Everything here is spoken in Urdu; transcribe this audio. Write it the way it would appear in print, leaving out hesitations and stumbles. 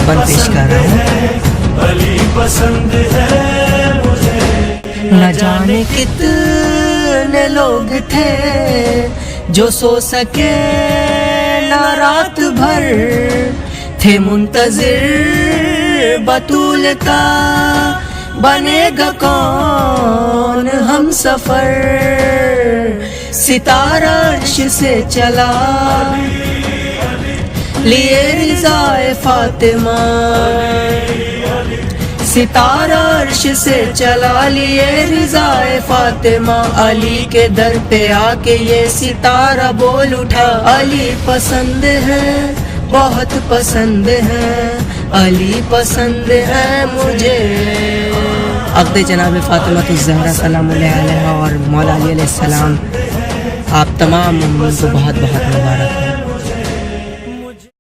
بند پیش کر رہا ہوں. علی پسند ہے مجھے. نہ جانے کتنے لوگ تھے جو سو سکے نہ رات بھر، تھے منتظر بطول کا بنے گا کون ہم سفر. ستارہ عرش سے چلا لیے رضائے فاطمہ، ستارہ عرش سے چلا لیے رضائے فاطمہ. علی کے در پہ آ کے یہ ستارہ بول اٹھا، علی پسند ہے بہت پسند ہے، علی پسند ہے مجھے. عقد جناب فاطمہ الزہرا سلام اللہ علیہا اور مولا علی علیہ السلام، آپ تمام مومنین کو بہت بہت مبارک ہو.